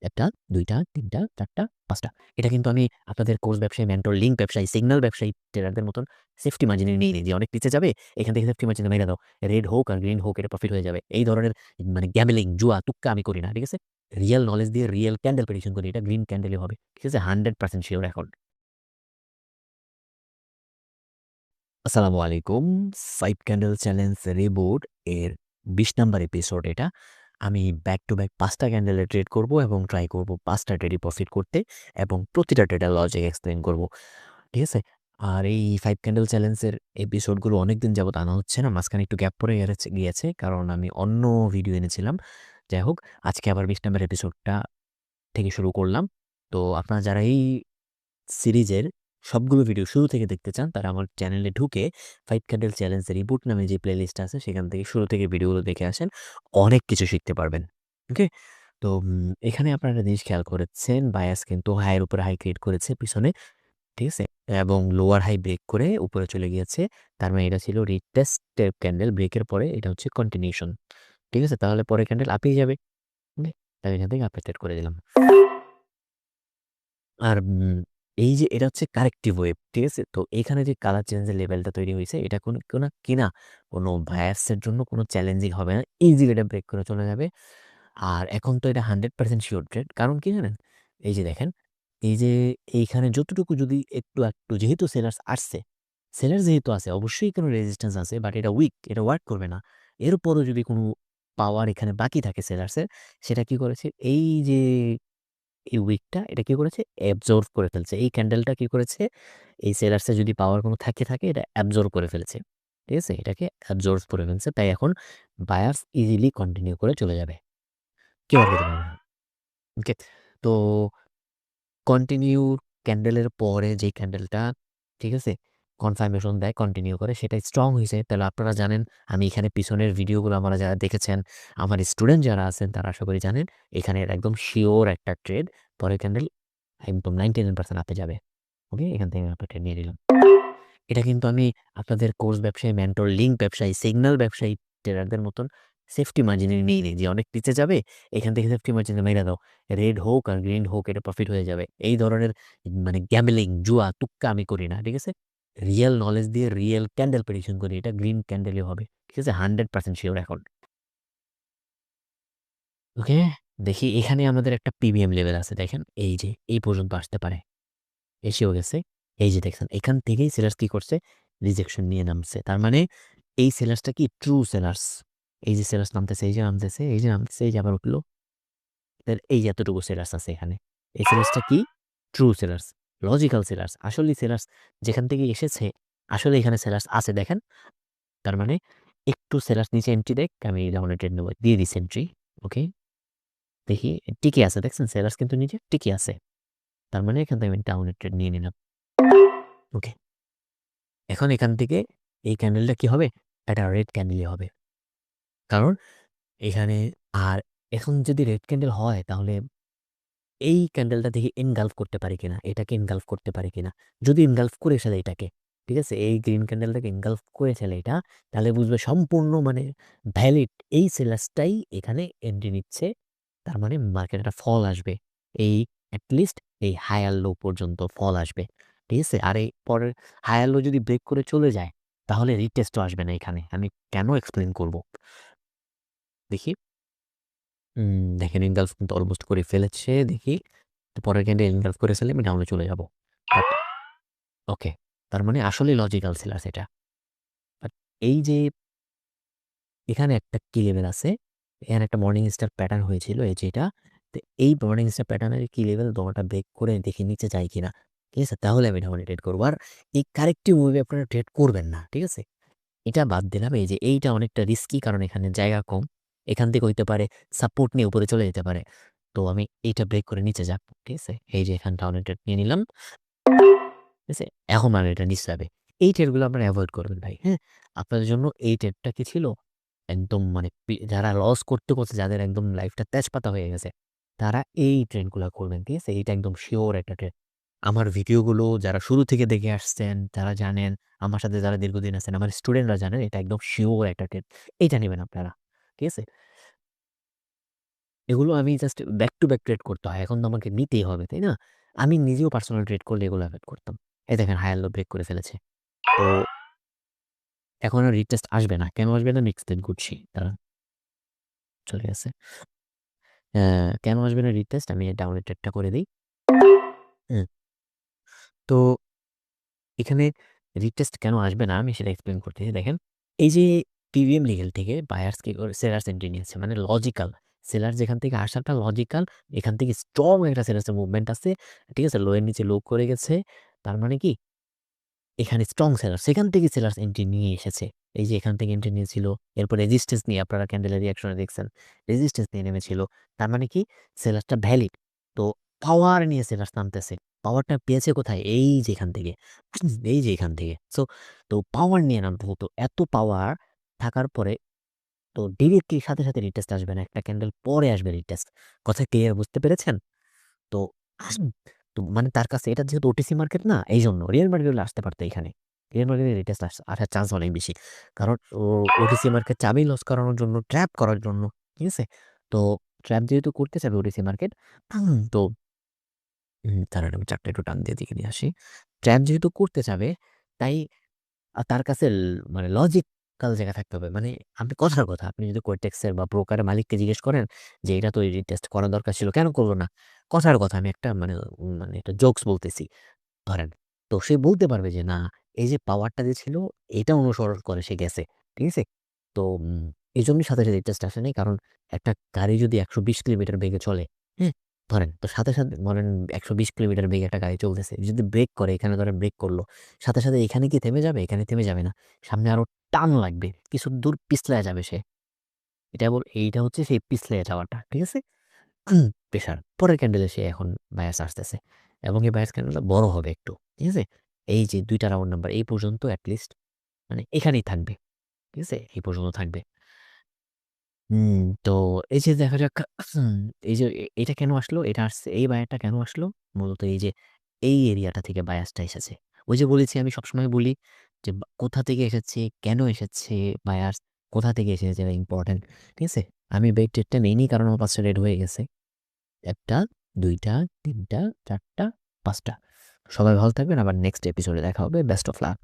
১টা, ২টা, ৩টা, ৪টা, ৫টা। এটা কিন্তু আমি আপনাদের কোর্স ব্যবসায়ী, মেন্টর, লিঙ্ক ব্যবসায়ী, সিগন্যাল ব্যবসায়ী ট্রেডারদের মতন সেফটি মার্জিনে নিইনি যে অনেক নিচে যাবে, এখান থেকে সেফটি মার্জিনে মাইরা দাও। রেড হোক আর গ্রিন হোক এটা প্রফিট হয়ে যাবে। এই ধরনের মানে গ্যাম্বলিং, জুয়া, তুক্কা আমি করি না। ঠিক আছে? রিয়াল নলেজ দিয়ে রিয়াল ক্যান্ডেল প্রেডিকশন করি। এটা গ্রিন ক্যান্ডেলই হবে। ঠিক আছে? 100% সিওর এখন। আসসালামু আলাইকুম। 5 ক্যান্ডেল চ্যালেঞ্জ রিবুট এর ২০ নাম্বার এপিসোড এটা। আমি ব্যাক টু ব্যাক ৫ টা ক্যান্ডেলে ট্রেড করব এবং ট্রাই করব ৫ টা ট্রেডই প্রফিট করতে এবং প্রতিটা ট্রেডের লজিক এক্সপ্লেইন করব। ঠিক আছে? আর এই 5 ক্যান্ডেল চ্যালেঞ্জের এপিসোডগুলো অনেকদিন যাবত আনা হচ্ছে না। মাঝখানে একটু গ্যাপ পড়ে গিয়েছে কারণ আমি অন্য ভিডিও এনেছিলাম। যাই হোক, আজকে আবার ২০ নাম্বার এপিসোডটা থেকে শুরু করলাম। তো আপনারা যারা এই সিরিজের সবগুলো ভিডিও শুরু থেকে দেখতে চান, তারা আমার চ্যানেলে ঢুকে 5 ক্যান্ডেল চ্যালেঞ্জ রিবুট নামে যে প্লেলিস্ট আছে, সেখান থেকে শুরু থেকে ভিডিওগুলো দেখে আসেন। অনেক কিছু শিখতে পারবেন। ওকে? তো এখানে আপনারা একটা জিনিস খেয়াল করেছেন, বায়াস কিন্তু হাইয়ের উপরে হাই ক্রিয়েট করেছে পিছনে। ঠিক আছে? এবং লোয়ার হাই ব্রেক করে উপরে চলে গিয়েছে। তার মানে এটা ছিল রিটেস্টেড ক্যান্ডেল, ব্রেকের পরে এটা হচ্ছে কন্টিনিউশন। ঠিক আছে? তাহলে পরের ক্যান্ডেল আপেই যাবে। ওকে? তাই এখান থেকে আপে ট্রেড করে দিলাম। আর এই যে এটা হচ্ছে কারেক্টিভ ওয়েভ, ঠিক আছে? তো এখানে যে কালার চেঞ্জের লেভেলটা তৈরি হইছে, এটা কোনো বায়ার্সের জন্য কোনো চ্যালেঞ্জিং হবে না। ইজিলি এটা ব্রেক করে চলে যাবে। আর এখন তো এটা 100% সিওর ট্রেড। কারণ কি জানেন? এই যে দেখেন, এই যে এইখানে যতটুকু যদি একটু যেহেতু সেলার যেহেতু আছে অবশ্যই কোনো রেজিস্ট্যান্স আছে, বাট এটা উইক, এটা ওয়ার্ক করবে না। এরপরও যদি কোনো পাওয়ার এখানে বাকি থাকে সেলার্সের, সেটা কি করেছে? এই যে এই উইকটা এটা কি করেছে? অ্যাবজর্ব করে ফেলছে। এই ক্যান্ডেলটা কি করেছে? এই সেলার্সে যদি পাওয়ার কোনো থাকে এটা অ্যাবজর্ব করে ফেলেছে। ঠিক আছে? এটাকে অ্যাবজর্ব করে ফেলছে। তাই এখন বায়ার্স ইজিলি কন্টিনিউ করে চলে যাবে। কেউ আটকাতে পারবে না। ওকে? তো কন্টিনিউ ক্যান্ডেলের পরে যেই ক্যান্ডেলটা, ঠিক আছে? কনফার্মেশন দেয়, কন্টিনিউ করে সেটা স্ট্রং হইছে। তাহলে আপনারা জানেন, আমি এখানে পিছনের ভিডিওগুলো আপনারা যারা দেখেছেন, আমার স্টুডেন্ট যারা আছেন তারা আশা করি জানেন, এখানে একদম সিওর একটা ট্রেড পরের ক্যান্ডেল একদম 99% আপে যাবে। ওকে? এখান থেকে আমি ট্রেড নিয়ে নিলাম। এটা কিন্তু আমি আপনাদের কোর্স ব্যবসায়ী, মেন্টর, লিঙ্ক ব্যবসায়ী, সিগন্যাল ব্যবসায়ী ট্রেডারদের মতন সেফটি মার্জিনে নিইনি যে অনেক নিচে যাবে, এখান থেকে সেফটি মার্জিনে মাইরা দাও। রেড হোক আর গ্রিন হোক এটা প্রফিট হয়ে যাবে। এই ধরনের মানে গ্যাম্বলিং, জুয়া, তুক্কা আমি করি না। ঠিক আছে? রিয়াল নলেজ দিয়ে রিয়াল ক্যান্ডেল প্রেডিকশন করি। এটা গ্রিন ক্যান্ডেলই হবে। ঠিক আছে? 100% সিওর এখন। ওকে? দেখি এখানে আমাদের একটা প্রিমিয়াম লেভেল আছে দেখেন। এই যে এই পর্যন্ত আসতে পারে। এসেও গেছে। এই যে দেখছেন, এখান থেকেই সেলার্স কি করছে? রিজেকশন নিয়ে নামছে। তার মানে এই সেলার্সটা কি ট্রু সেলার্স। এই যে সেলার্স নামতেছে, এই যে নামতেছে, এই যে নামতেছে, এই যে আবার উঠলো। এই যে এতটুকু সেলার্স আছে এখানে। এই সেলার্সটা কি? True sellers, logical sellers. আসলেই সেলার্স যেখান থেকে এসেছে, আসলে এখানে সেলার্স আছে দেখেন। তার মানে একটু সেলার্স নিচে এন্ট্রি দেক, আমি ডাউনে ট্রেড নেব। দিয়ে দিছি এন্ট্রি। ওকে? দেখি টিকে আছে দেখছেন, সেলার্স কিন্তু নিচে টিকে আছে। তার মানে এখান থেকে আমি ডাউনে ট্রেড নিয়ে নিলাম। ওকে? এখন এখান থেকে এই ক্যান্ডেলটা কি হবে? একটা রেড ক্যান্ডেলই হবে। কারণ এখানে আর এখন যদি রেড ক্যান্ডেল হয় তাহলে এই ক্যান্ডেলটা দেখি এনগালফ করতে পারি কিনা, এটাকে এনগালফ করতে পারি কিনা। যদি এনগালফ করে ফেলে এটাকে, ঠিক আছে? এই গ্রিন ক্যান্ডেলটাকে এনগালফ করে ফেলে এটা, তাহলে বুঝবে সম্পূর্ণ মানে ভ্যালিড এই সেলার্সটাই এখানে এন্ট্রি নিচ্ছে। তার মানে মার্কেটে একটা ফল আসবে। এই এটলিস্ট এই হায়ার লো পর্যন্ত ফল আসবে। ঠিক আছে? আর এই পরের হায়ার লো যদি ব্রেক করে চলে যায়, তাহলে রিটেস্টও আসবে না এখানে। আমি কেন এক্সপ্লেইন করব? দেখি। দেখেন এনগালফ কিন্তু অলমোস্ট করে ফেলেছে। দেখি। তো পরের ক্যান্ডেল এনগালফ করে ফেললে আমি ডাউনে চলে যাব। বাট ওকে। তার মানে আসলেই লজিক্যাল সেলার্স এটা। বাট এই যে এখানে একটা কি লেভেল আছে, এখানে একটা মর্নিং স্টার প্যাটার্ন হয়েছিল এই যে এটা। তো এই মর্নিং স্টার প্যাটার্নের কি লেভেল দোনোটা ব্রেক করে দেখি নিচে যায় কিনা। ঠিক আছে? তাহলে আমি ডাউনে ট্রেড করব। আর এই কারেক্টিভ ওয়েভে আপনারা ট্রেড করবেন না। ঠিক আছে? এটা বাদ দিলাম। এই যে এইটা অনেকটা রিস্কি কারণ এখানে জায়গা কম। এখান থেকে হইতে পারে সাপোর্ট নিয়ে উপরে চলে যেতে পারে। তো আমি এইটা ব্রেক করে নিচে যাব। ঠিক আছে? এই যে এখানে ডাউন ট্রেড নিয়ে নিলাম। ঠিক আছে? এখন আর এটা নিচে যাবে। এই ট্রেডগুলো আপনারা এভয়েড করবেন ভাই। হ্যাঁ? আপনাদের জন্য এই ট্রেডটা কি ছিল? একদম মানে যারা লস করতে যাদের একদম লাইফটা তেজপাতা হয়ে গেছে, তারা এই ট্রেডগুলা করবেন। ঠিক আছে? এইটা একদম সিওর একটা ট্রেড। আমার ভিডিওগুলো যারা শুরু থেকে দেখে আসছেন, তারা জানেন, আমার সাথে যারা দীর্ঘদিন আছেন, আমার স্টুডেন্টরা জানেন এটা একদম সিওর একটা ট্রেড। এইটা নিবেন আপনারা। ঠিক আছে? এগুলো আমি just back to back trade করতে হয়। এখন তো আমাকে নিতেই হবে, তাই না? আমি নিজেও পার্সোনাল ট্রেড করলে এগুলো এভয়েড করতাম। এই দেখেন হাই আর লো ব্রেক করে ফেলেছে। তো এখন আর রিটেস্ট আসবে না। কেন আসবে না? এক্সপ্লেইন করছি। দাঁড়ান, চলে গেছে। কেন আসবে না রিটেস্ট? আমি ডাউনলোড ট্রেডটা করে দেই। হুম, তো এখানে রিটেস্ট কেন আসবে না আমি সেটা এক্সপ্লেইন করতেছি। দেখেন, এই যে পিভিএম লিগেল থেকে বায়ার্স কি করে সেলার্স এন্ট্রি নিয়েছে, মানে লজিক্যাল। সেলার যেখান থেকে আসাটা লজিক্যাল, এখান থেকে স্ট্রং একটা সেলার্সের মুভমেন্ট আছে। ঠিক আছে? লো এর নিচে লো করে গেছে। তার মানে কি? এখানে স্ট্রং সেলার, সেখান থেকে সেলার্স এন্ট্রি নিয়ে এসেছে। এই যে এখান থেকে এন্ট্রি নিয়েছিল, এরপর রেজিস্ট্যান্স নিয়ে আপনারা ক্যান্ডেলের রিঅ্যাকশনে দেখছেন। রেজিস্ট্যান্স নিয়ে নেমেছিল। তার মানে কি? সেলারটা ভ্যালিড। তো পাওয়ার নিয়ে সেলার্স নামতেছে। পাওয়ারটা পেয়েছে কোথায়? এই যে এখান থেকে। এই যে এখান থেকে। তো পাওয়ার নিয়ে নামতে হতো। এত পাওয়ার থাকার পরে তো ডিরেক্টলি সাথে, সাথে রিটেস্ট আসবে না। একটা ক্যান্ডেল পরে আসবে রিটেস্ট। কথা ক্লিয়ার বুঝতে পেরেছেন? তো তো মানে তার কাছে এটা যেহেতু ওটিসি মার্কেট না, এইজন্য রিয়েল মার্কেট হলে আসতে পারতো এখানে। রিয়েল মার্কেটে রিটেস্ট আসার চান্স অনেক বেশি। কারণ ওটিসি মার্কেট চাবেই লস করানোর জন্য, ট্র্যাপ করার জন্য। ঠিক আছে? তো ট্র্যাপ যেহেতু করতে চাবে ওটিসি মার্কেট, তো দাঁড়ান আমি চারটা একটু টান দিয়ে দিকে নিয়ে আসি। ট্র্যাপ যেহেতু করতে চাবে, তাই তার কাছে মানে লজিক্যাল জায়গা থাকতে হবে। মানে আপনি কথার কথা, আপনি যদি কোয়েটেক্সের বা ব্রোকারের মালিককে জিজ্ঞেস করেন যে, "এটা তো রিটেস্ট করা দরকার ছিল, কেন করল না?" কথার কথা, আমি একটা মানে একটা জোকস বলতেছি। ধরেন। তো সে বলতে পারবে যে, "না, এই যে পাওয়ারটা যে ছিল, এটা অনুসরণ করে সে গেছে।" ঠিক আছে? তো এজন্যই সাথে, সাথে রিটেস্ট আসে নাই। কারণ একটা গাড়ি যদি ১২০ কিলোমিটার বেগে চলে, হ্যাঁ? ধরেন, তো সাথে, সাথে ধরেন ১২০ কিলোমিটার বেগে একটা গাড়ি চলতেছে। যদি ব্রেক করে, এখানে ধরেন ব্রেক করল। সাথে, সাথে এখানে কি থেমে যাবে? এখানে থেমে যাবে না। সামনে আরো টান লাগবে। কিছু দূর পিছলায়া যাবে সে। এইটা হচ্ছে সেই পিছলায়া যাওয়াটা। ঠিক আছে? প্রেশার। পরের ক্যান্ডেলে সে এখন বায়াস আসতেছে এবং এই বায়াস ক্যান্ডেলটা বড় হবে একটু। ঠিক আছে? এই যে ২ টা রাউন্ড নাম্বার এই পর্যন্ত এটলিস্ট মানে এখানেই থাকবে। ঠিক আছে? এই পর্যন্ত থাকবে। হুম, তো এই যে দেখা যাক, হুম, এই যে এটা কেন আসলো? এটা আসছে, এই বায়ারটা কেন আসলো? মূলত এই যে এই এরিয়াটা থেকে বায়াসটা এসেছে। ওই যে বলেছি, আমি সবসময় বলি যে কোথা থেকে এসেছে, কেন এসেছে বায়াস, কোথা থেকে এসেছে এটা ইম্পোর্টেন্ট। ঠিক আছে? আমি এই ট্রেডটা নেইনি কারণ আমার ৫ টা রেড হয়ে গেছে। ১ টা, ২ টা, ৩ টা, ৪ টা, ৫ টা। সবাই ভালো থাকবেন। আবার নেক্সট এপিসোডে দেখা হবে। Best of luck.